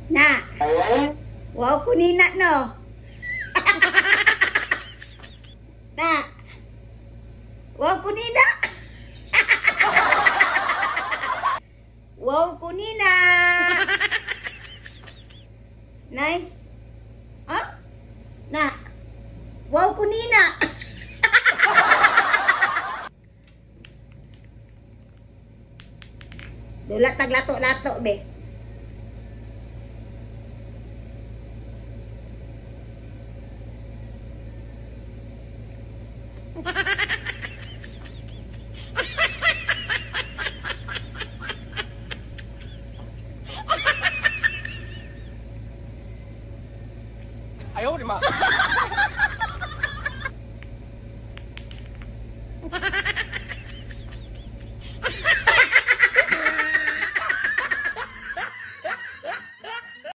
Na. Wow, kunina no. Na. Wow, kunina. Wow, kunina. Nice. Huh? Na. Wow, kunina. Dula tag lato-lato be. Ayaw, di ma.